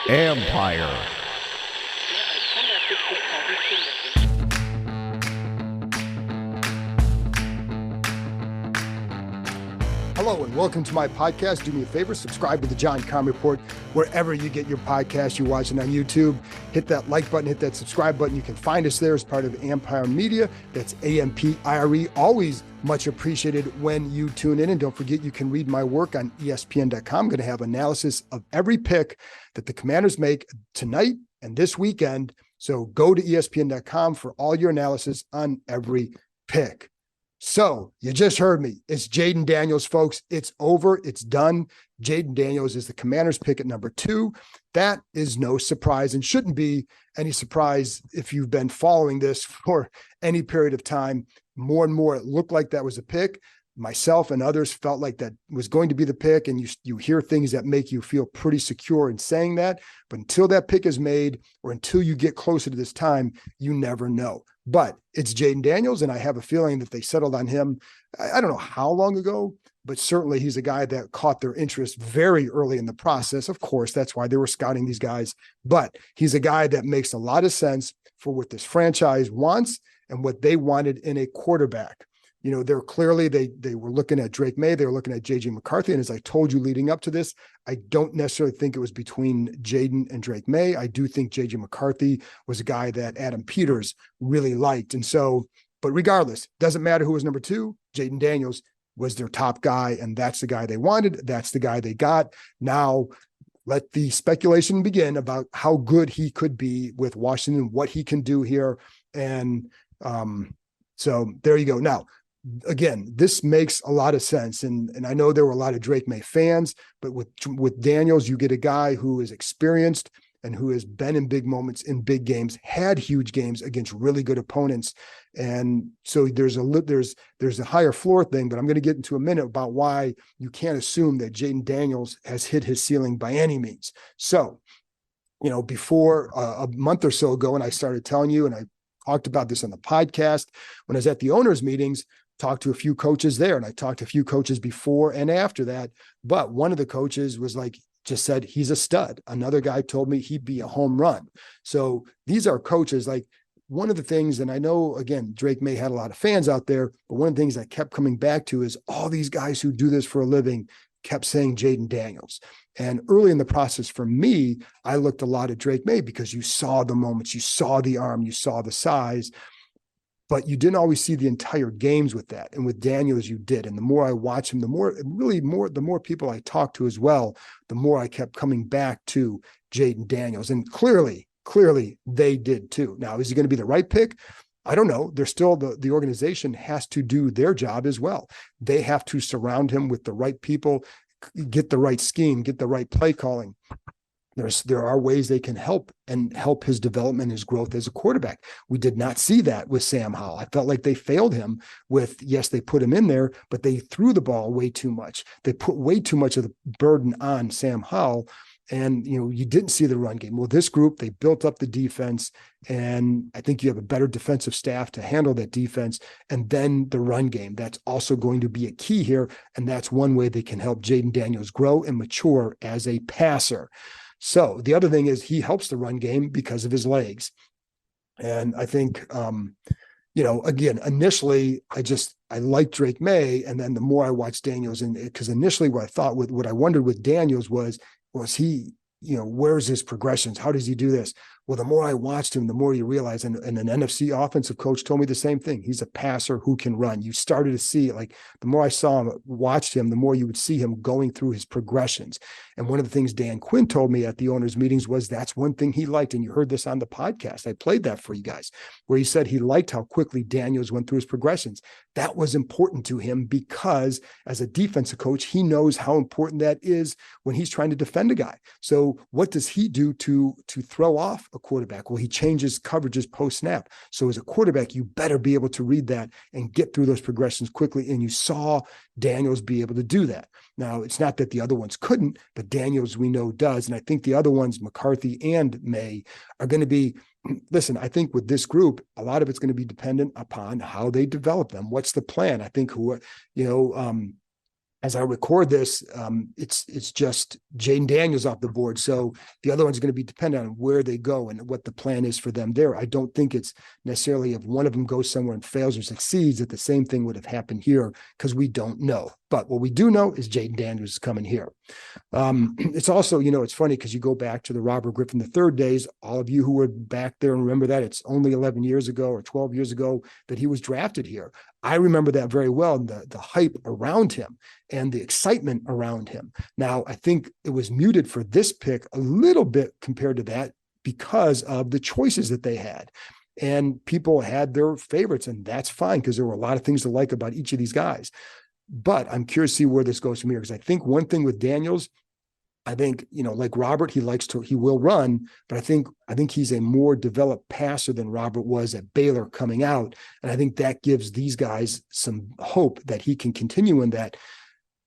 Empire. Hello and welcome to my podcast. Do me a favor, subscribe to the John Keim Report wherever you get your podcast. You're watching on YouTube. Hit that like button, hit that subscribe button. You can find us there as part of Empire Media. That's AMPIRE. Always much appreciated when you tune in. And don't forget, you can read my work on ESPN.com. I'm going to have analysis of every pick that the Commanders make tonight and this weekend. So go to ESPN.com for all your analysis on every pick. So you just heard me. It's Jayden Daniels, folks. It's over. It's done. Jayden Daniels is the Commanders' pick at number 2. That is no surprise and shouldn't be any surprise if you've been following this for any period of time. More and more, it looked like that was a pick. Myself and others felt like that was going to be the pick, and you hear things that make you feel pretty secure in saying that. But until that pick is made or until you get closer to this time, you never know. But it's Jayden Daniels, and I have a feeling that they settled on him. I don't know how long ago, but certainly he's a guy that caught their interest very early in the process. Of course, that's why they were scouting these guys. But he's a guy that makes a lot of sense for what this franchise wants and what they wanted in a quarterback. You know, they're clearly, they were looking at Drake May, they were looking at J.J. McCarthy. And as I told you leading up to this, I don't necessarily think it was between Jayden and Drake May. I do think J.J. McCarthy was a guy that Adam Peters really liked. And so, but regardless, doesn't matter who was number 2, Jayden Daniels was their top guy. And that's the guy they wanted. That's the guy they got. Now, let the speculation begin about how good he could be with Washington, what he can do here. And so there you go. Now, again, this makes a lot of sense. And I know there were a lot of Drake May fans, but with Daniels, you get a guy who is experienced and who has been in big moments, in big games, had huge games against really good opponents. And so there's a higher floor thing, but I'm going to get into a minute about why you can't assume that Jayden Daniels has hit his ceiling by any means. So, you know, before a month or so ago, and I started telling you, and I talked about this on the podcast, when I was at the owners' meetings, talked to a few coaches there, and I talked to a few coaches before and after that. But one of the coaches was like, just said, he's a stud. Another guy told me he'd be a home run. So these are coaches. Like, one of the things, and I know, again, Drake May had a lot of fans out there, but one of the things I kept coming back to is all these guys who do this for a living kept saying Jayden Daniels. And early in the process for me, I looked a lot at Drake May because you saw the moments, you saw the arm, you saw the size, but you didn't always see the entire games with that. And with Daniels, you did. And the more I watch him, the more people I talked to as well, the more I kept coming back to Jayden Daniels. And clearly they did too. Now, is he going to be the right pick? I don't know. There's still the organization has to do their job as well. They have to surround him with the right people, get the right scheme, get the right play calling. There are ways they can help his development, his growth as a quarterback. We did not see that with Sam Howell. I felt like they failed him with, yes, they put him in there, but they threw the ball way too much. They put way too much of the burden on Sam Howell. And, you know, you didn't see the run game. Well, this group, they built up the defense, and I think you have a better defensive staff to handle that defense. And then the run game, that's also going to be a key here. And that's one way they can help Jayden Daniels grow and mature as a passer. So the other thing is he helps the run game because of his legs. And I think, you know, again, initially I liked Drake May. And then the more I watched Daniels, and because initially what I wondered with Daniels was he, you know, where's his progressions? How does he do this? Well, the more I watched him, the more you realize, and an NFC offensive coach told me the same thing. He's a passer who can run. You started to see, like, the more I watched him, the more you would see him going through his progressions. And one of the things Dan Quinn told me at the owners' meetings was that's one thing he liked. And you heard this on the podcast. I played that for you guys, where he said he liked how quickly Daniels went through his progressions. That was important to him because as a defensive coach, he knows how important that is when he's trying to defend a guy. So what does he do to throw off a quarterback? Well, he changes coverages post snap. So as a quarterback, you better be able to read that and get through those progressions quickly. And you saw Daniels be able to do that. Now, it's not that the other ones couldn't, but Daniels, we know, does. And I think the other ones, McCarthy and May, are going to be, listen, I think with this group, a lot of it's going to be dependent upon how they develop them. What's the plan? I think as I record this, it's just Jayden Daniels off the board. So the other one's going to be dependent on where they go and what the plan is for them there. I don't think it's necessarily if one of them goes somewhere and fails or succeeds that the same thing would have happened here, because we don't know. But what we do know is Jayden Daniels is coming here. It's also, it's funny because you go back to the Robert Griffin III days. All of you who were back there and remember that, it's only 11 years ago or 12 years ago that he was drafted here. I remember that very well, the hype around him and the excitement around him. Now, I think it was muted for this pick a little bit compared to that because of the choices that they had. And people had their favorites, and that's fine because there were a lot of things to like about each of these guys. But I'm curious to see where this goes from here, because I think one thing with Daniels, I think, like Robert, he will run, but I think he's a more developed passer than Robert was at Baylor coming out. And I think that gives these guys some hope that he can continue in that.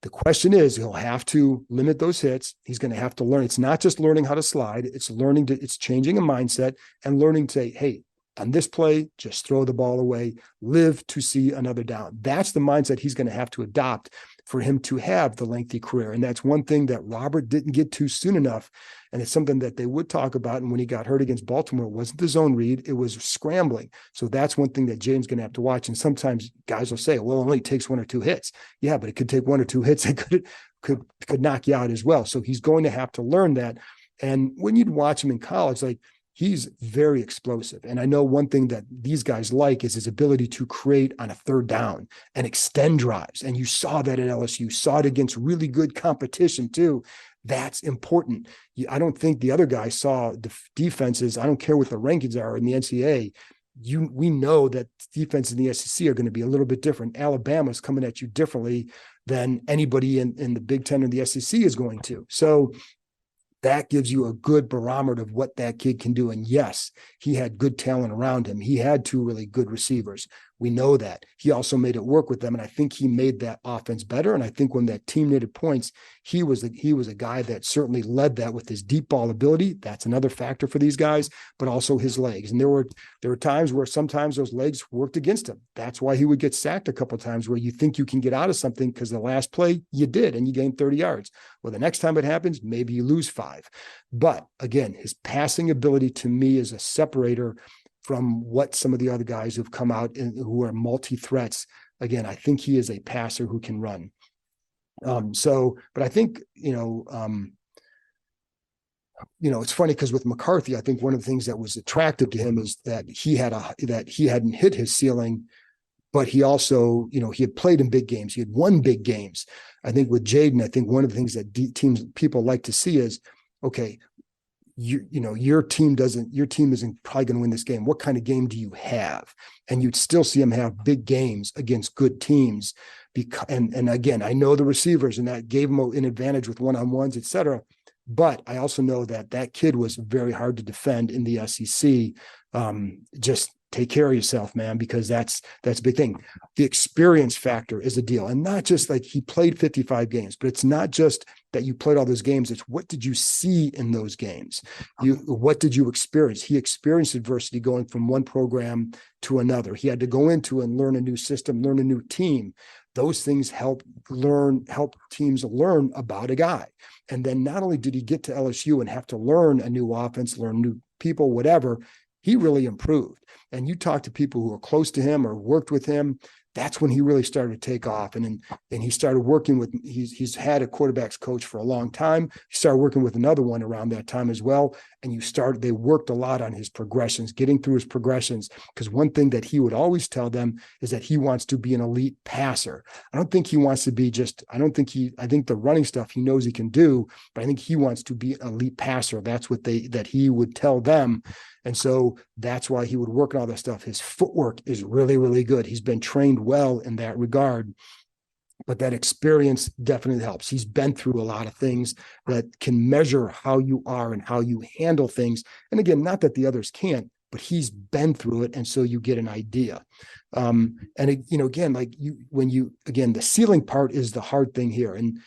The question is, he'll have to limit those hits. He's going to have to learn. It's not just learning how to slide. It's changing a mindset and learning to say, hey, on this play, just throw the ball away, live to see another down. That's the mindset he's going to have to adopt for him to have the lengthy career. And that's one thing that Robert didn't get to soon enough. And it's something that they would talk about. And when he got hurt against Baltimore, it wasn't the zone read, it was scrambling. So that's one thing that Jayden's going to have to watch. And sometimes guys will say, well, it only takes 1 or 2 hits. Yeah, but it could take 1 or 2 hits that could knock you out as well. So he's going to have to learn that. And when you'd watch him in college, like, he's very explosive. And I know one thing that these guys like is his ability to create on a third down and extend drives. And you saw that at LSU, you saw it against really good competition too. That's important. I don't think the other guys saw the defenses. I don't care what the rankings are in the NCAA. We know that defenses in the SEC are going to be a little bit different. Alabama's coming at you differently than anybody in the Big Ten or the SEC is going to. So that gives you a good barometer of what that kid can do. And yes, he had good talent around him. He had 2 really good receivers. We know that. He also made it work with them. And I think he made that offense better. And I think when that team needed points, he was a guy that certainly led that with his deep ball ability. That's another factor for these guys, but also his legs. And there were times where sometimes those legs worked against him. That's why he would get sacked a couple of times, where you think you can get out of something because the last play you did and you gained 30 yards. Well, the next time it happens, maybe you lose 5. But again, his passing ability to me is a separator from what some of the other guys who've come out and who are multi-threats. Again, I think he is a passer who can run. But I think, it's funny because with McCarthy, I think one of the things that was attractive to him is that he hadn't hit his ceiling, but he also, he had played in big games. He had won big games. I think with Jayden, I think one of the things that people like to see is, okay, your team isn't probably going to win this game. What kind of game do you have? And you'd still see him have big games against good teams. And again, I know the receivers, and that gave him an advantage with one-on-ones, et cetera. But I also know that kid was very hard to defend in the SEC. Just take care of yourself, man, because that's a big thing. The experience factor is a deal. And not just like he played 55 games, but it's not just that you played all those games. It's what did you see in those games? What did you experience? He experienced adversity going from one program to another. He had to go into and learn a new system, learn a new team. Those things help teams learn about a guy. And then not only did he get to LSU and have to learn a new offense, learn new people, whatever, he really improved. And you talk to people who are close to him or worked with him, that's when he really started to take off. And he started working with, he's had a quarterbacks coach for a long time. He started working with another one around that time as well. And they worked a lot on his progressions, getting through his progressions. Because one thing that he would always tell them is that he wants to be an elite passer. I don't think he wants to be I think the running stuff he knows he can do, but I think he wants to be an elite passer. That's what that he would tell them. And so that's why he would work on all that stuff. His footwork is really, really good. He's been trained well in that regard, but that experience definitely helps. He's been through a lot of things that can measure how you are and how you handle things. And again, not that the others can't, but he's been through it. And so you get an idea. Again, the ceiling part is the hard thing here. And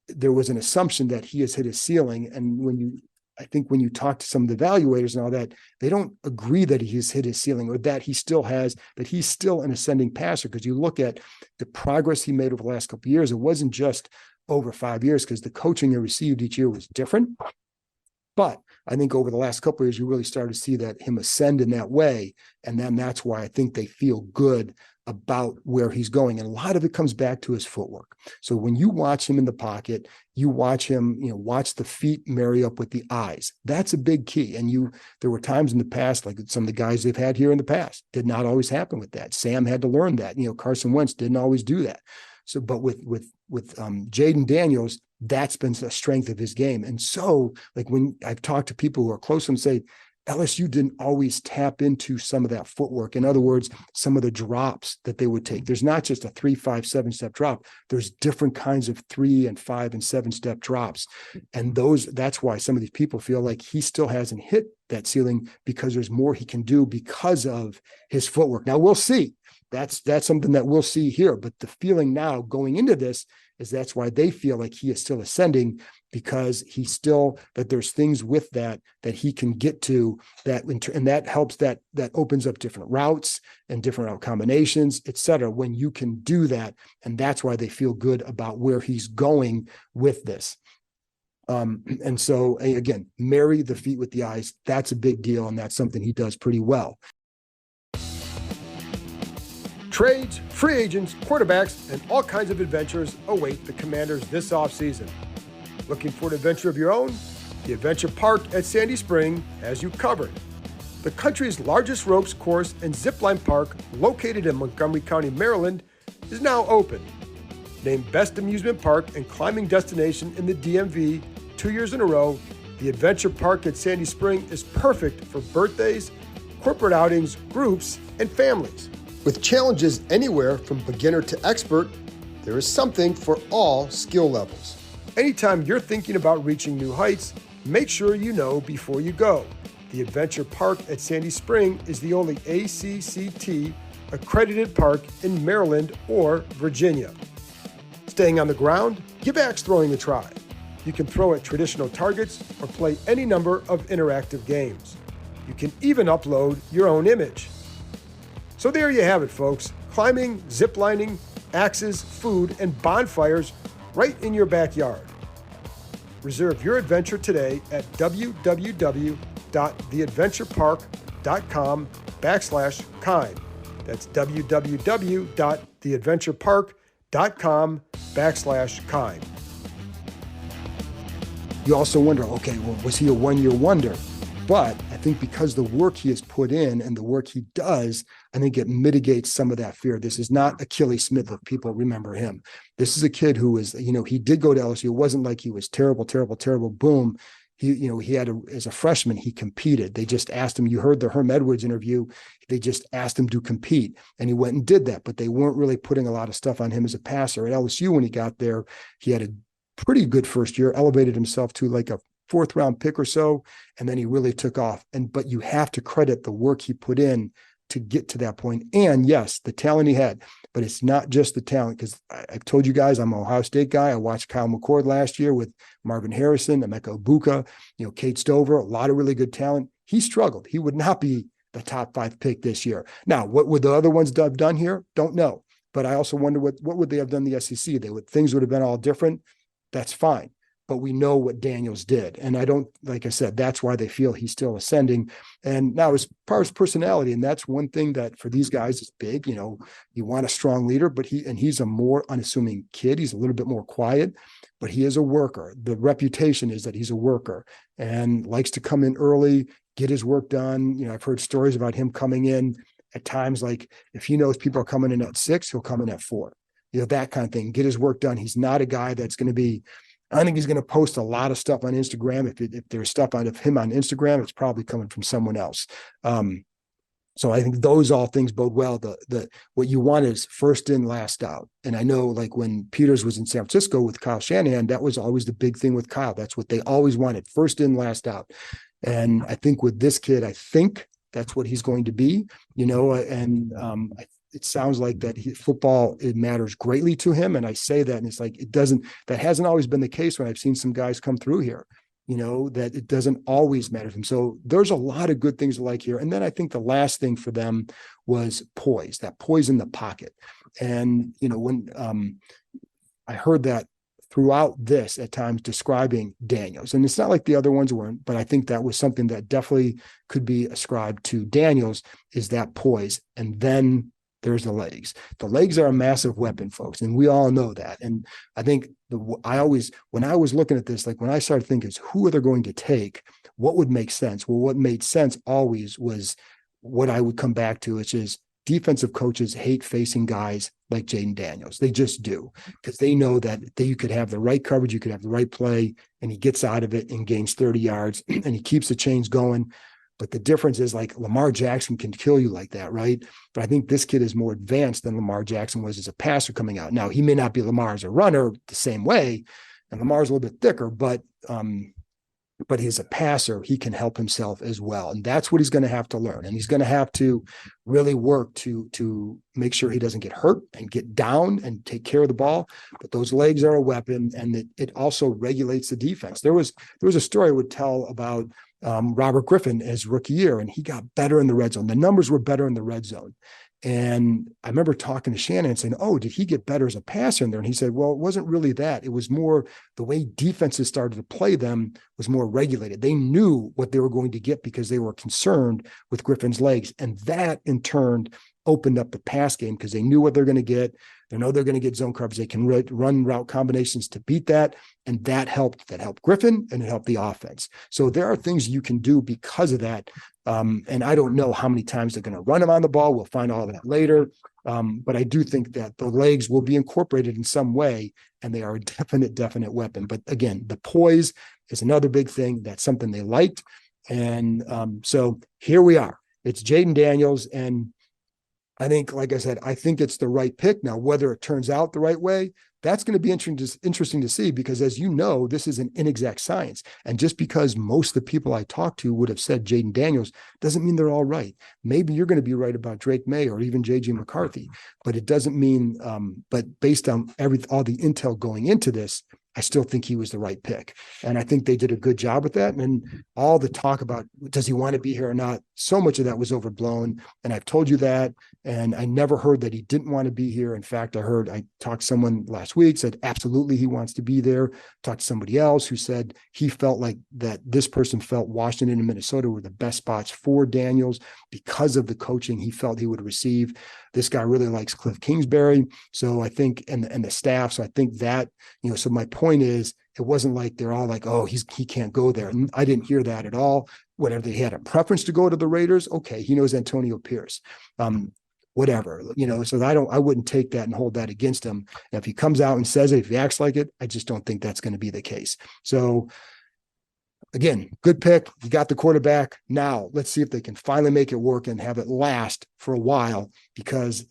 there was an assumption that he has hit his ceiling. And when you I think when you talk to some of the evaluators and all that, they don't agree that he's hit his ceiling or that he's still an ascending passer. Because you look at the progress he made over the last couple of years, it wasn't just over 5 years because the coaching he received each year was different. But I think over the last couple of years, you really started to see that him ascend in that way. And then that's why I think they feel good about where he's going. And a lot of it comes back to his footwork. So when you watch him in the pocket, you watch him, watch the feet marry up with the eyes. That's a big key. And there were times in the past, like some of the guys they've had here in the past, did not always happen with that. Sam had to learn that. Carson Wentz didn't always do that. So, but with Jayden Daniels, that's been a strength of his game. And so, like when I've talked to people who are close to him, say LSU didn't always tap into some of that footwork. In other words, some of the drops that they would take. There's not just a 3, 5, 7-step drop. There's different kinds of 3 and 5 and 7-step drops. And that's why some of these people feel like he still hasn't hit that ceiling because there's more he can do because of his footwork. Now we'll see. That's something that we'll see here. But the feeling now going into this is that's why they feel like he is still ascending, because that there's things with that he can get to that, and that helps that opens up different routes and different route combinations, et cetera, when you can do that. And that's why they feel good about where he's going with this. And so again, marry the feet with the eyes. That's a big deal. And that's something he does pretty well. Trades, free agents, quarterbacks, and all kinds of adventures await the Commanders this offseason. Looking for an adventure of your own? The Adventure Park at Sandy Spring has you covered. The country's largest ropes course and zipline park, located in Montgomery County, Maryland, is now open. Named Best Amusement Park and Climbing Destination in the DMV 2 years in a row, the Adventure Park at Sandy Spring is perfect for birthdays, corporate outings, groups, and families. With challenges anywhere from beginner to expert, there is something for all skill levels. Anytime you're thinking about reaching new heights, make sure you know before you go. The Adventure Park at Sandy Spring is the only ACCT accredited park in Maryland or Virginia. Staying on the ground? Give axe throwing a try. You can throw at traditional targets or play any number of interactive games. You can even upload your own image. So there you have it, folks. Climbing, ziplining, axes, food, and bonfires right in your backyard. Reserve your adventure today at www.theadventurepark.com/Kime. That's www.theadventurepark.com/Kime. You also wonder, okay, well, was he a one-year wonder? But I think because the work he has put in and the work he does, I think it mitigates some of that fear. This is not Achilles Smith if people remember him. This is a kid who was, he did go to LSU. It wasn't like he was terrible, boom. He had as a freshman, he competed. They just asked him, you heard the Herm Edwards interview. They just asked him to compete and he went and did that, but they weren't really putting a lot of stuff on him as a passer. At LSU, when he got there, he had a pretty good first year, elevated himself to like a 4th round pick or so, and then he really took off. But you have to credit the work he put in to get to that point. And yes, the talent he had, but it's not just the talent, because I've told you guys, I'm an Ohio State guy. I watched Kyle McCord last year with Marvin Harrison, Emeka Ibuka, Kate Stover, a lot of really good talent. He struggled. He would not be the top 5 pick this year. Now, what would the other ones have done here? Don't know. But I also wonder what would they have done in the SEC? Things would have been all different. That's fine. But we know what Daniels did. And like I said, that's why they feel he's still ascending. And now as far as personality, and that's one thing that for these guys is big, you want a strong leader, but he's a more unassuming kid. He's a little bit more quiet, but he is a worker. The reputation is that he's a worker and likes to come in early, get his work done. I've heard stories about him coming in at times, like if he knows people are coming in at 6, he'll come in at 4, that kind of thing, get his work done. He's not a guy that's going to be, I think he's going to post a lot of stuff on Instagram. If there's stuff out of him on Instagram, it's probably coming from someone else. So I think those all things bode well. What you want is first in, last out. And I know like when Peters was in San Francisco with Kyle Shanahan, that was always the big thing with Kyle. That's what they always wanted, first in, last out. And I think with this kid, I think that's what he's going to be, it sounds like that football, it matters greatly to him. And I say that, and it's like, that hasn't always been the case when I've seen some guys come through here. that it doesn't always matter to him. So there's a lot of good things to like here. And then I think the last thing for them was poise, that poise in the pocket. And, when I heard that throughout this at times describing Daniels, and it's not like the other ones weren't, but I think that was something that definitely could be ascribed to Daniels, is that poise. And then there's the legs. The legs are a massive weapon, folks, and we all know that. And I think when I was looking at this, like when I started thinking, who are they going to take? What would make sense? Well, what made sense always was what I would come back to, which is defensive coaches hate facing guys like Jayden Daniels. They just do, because they know that you could have the right coverage, you could have the right play, and he gets out of it and gains 30 yards and he keeps the chains going. But the difference is, like, Lamar Jackson can kill you like that, right? But I think this kid is more advanced than Lamar Jackson was as a passer coming out. Now, he may not be Lamar as a runner the same way, and Lamar's a little bit thicker, but he's a passer. He can help himself as well. And that's what he's going to have to learn. And he's going to have to really work to make sure he doesn't get hurt and get down and take care of the ball. But those legs are a weapon, and it also regulates the defense. There was a story I would tell about Robert Griffin his rookie year, and he got better in the red zone. The numbers were better in the red zone. And I remember talking to Shannon and saying, "Oh, did he get better as a passer in there?" And he said, "Well, it wasn't really that. It was more the way defenses started to play them was more regulated. They knew what they were going to get because they were concerned with Griffin's legs. And that in turn opened up the pass game because they knew what they're going to get. They know they're going to get zone coverage. They can run route combinations to beat that. And that helped Griffin, and it helped the offense. So there are things you can do because of that. And I don't know how many times they're going to run him on the ball. We'll find all of that later. But I do think that the legs will be incorporated in some way, and they are a definite weapon. But again, the poise is another big thing. That's something they liked. And so here we are. It's Jayden Daniels. And I think, like I said, I think it's the right pick. Now, whether it turns out the right way, that's going to be interesting to see, because, as you know, this is an inexact science. And just because most of the people I talked to would have said Jayden Daniels doesn't mean they're all right. Maybe you're going to be right about Drake May or even J.J. McCarthy, but it doesn't mean, but based on all the intel going into this, I still think he was the right pick. And I think they did a good job with that. And all the talk about, does he want to be here or not? So much of that was overblown. And I've told you that. And I never heard that he didn't want to be here. In fact, I talked to someone last week, said absolutely he wants to be there. Talked to somebody else who said he felt like that this person felt Washington and Minnesota were the best spots for Daniels because of the coaching he felt he would receive. This guy really likes Cliff Kingsbury. So I think, and the staff. So I think that, so my point is, it wasn't like they're all like, oh, he can't go there. And I didn't hear that at all. Whatever, they had a preference to go to the Raiders. Okay. He knows Antonio Pierce. Whatever, so I wouldn't take that and hold that against him. And if he comes out and says it, if he acts like it, I just don't think that's going to be the case. So again, good pick. You got the quarterback. Now let's see if they can finally make it work and have it last for a while, because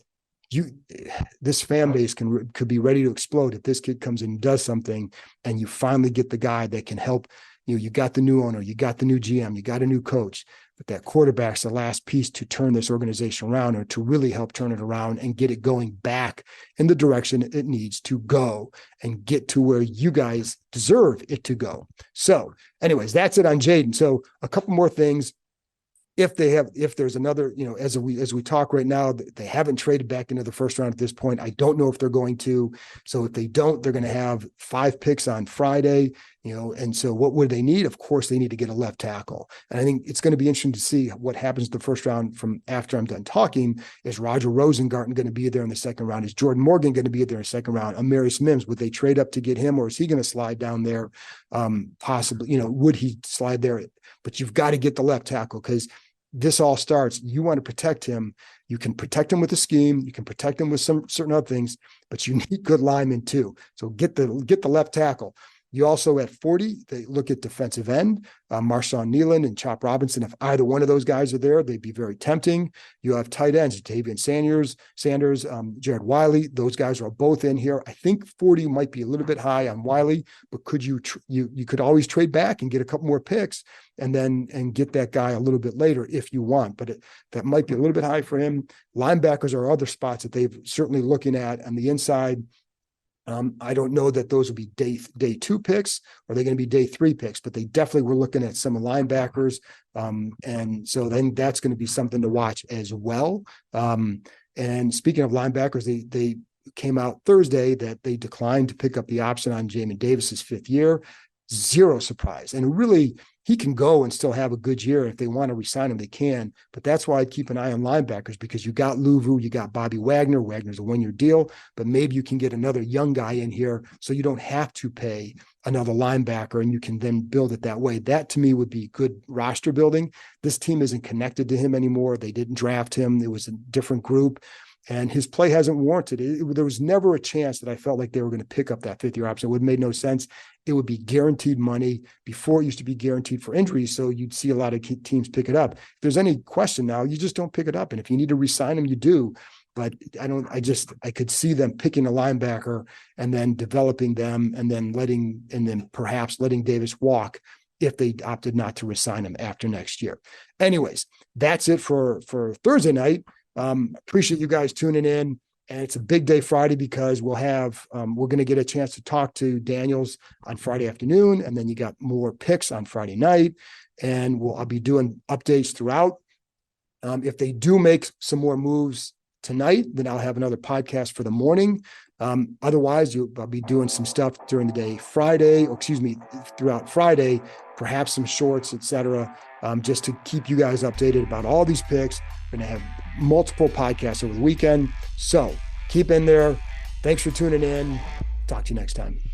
this fan base could be ready to explode if this kid comes in and does something, and you finally get the guy that can help. You got the new owner, you got the new GM, you got a new coach, but that quarterback's the last piece to turn this organization around, or to really help turn it around and get it going back in the direction it needs to go and get to where you guys deserve it to go. So anyways, that's it on Jayden. So a couple more things. If there's another, as we talk right now, they haven't traded back into the first round at this point. I don't know if they're going to. So if they don't, they're going to have 5 picks on Friday, and so what would they need? Of course, they need to get a left tackle. And I think it's going to be interesting to see what happens the first round from after I'm done talking. Is Roger Rosengarten going to be there in the second round? Is Jordan Morgan going to be there in the second round? Amarius Mims, would they trade up to get him, or is he going to slide down there? Possibly, would he slide there? But you've got to get the left tackle, because this all starts. You want to protect him. You can protect him with a scheme. You can protect him with some certain other things, but you need good linemen too. So get the left tackle. You also at 40, they look at defensive end, Marshawn Nealon and Chop Robinson. If either one of those guys are there, they'd be very tempting. You have tight ends, Tavian Sanders, Jared Wiley. Those guys are both in here. I think 40 might be a little bit high on Wiley, but could you could always trade back and get a couple more picks and get that guy a little bit later if you want, but that might be a little bit high for him. Linebackers are other spots that they've certainly looking at on the inside. I don't know that those will be day 2 picks, or they're going to be day 3 picks, but they definitely were looking at some linebackers. And so then that's going to be something to watch as well. And speaking of linebackers, they came out Thursday that they declined to pick up the option on Jamin Davis's 5th year. Zero surprise. And really, he can go and still have a good year. If they want to resign him, they can. But that's why I'd keep an eye on linebackers, because you got Luvu, you got Bobby Wagner. Wagner's a 1-year deal, but maybe you can get another young guy in here so you don't have to pay another linebacker, and you can then build it that way. That to me would be good roster building. This team isn't connected to him anymore. They didn't draft him. It was a different group. And his play hasn't warranted it. There was never a chance that I felt like they were going to pick up that 5th year option. It would have made no sense. It would be guaranteed money. Before, it used to be guaranteed for injuries, so you'd see a lot of teams pick it up. If there's any question now, you just don't pick it up. And if you need to re-sign them, you do. But I could see them picking a linebacker and then developing them, and then perhaps letting Davis walk if they opted not to re-sign him after next year. Anyways, that's it for Thursday night. Appreciate you guys tuning in, and it's a big day Friday because we're going to get a chance to talk to Daniels on Friday afternoon, and then you got more picks on Friday night, and I'll be doing updates throughout. If they do make some more moves tonight, then I'll have another podcast for the morning. Otherwise, I'll be doing some stuff during the day throughout Friday, perhaps some shorts, etc., just to keep you guys updated about all these picks. We're going to have multiple podcasts over the weekend. So keep in there. Thanks for tuning in. Talk to you next time.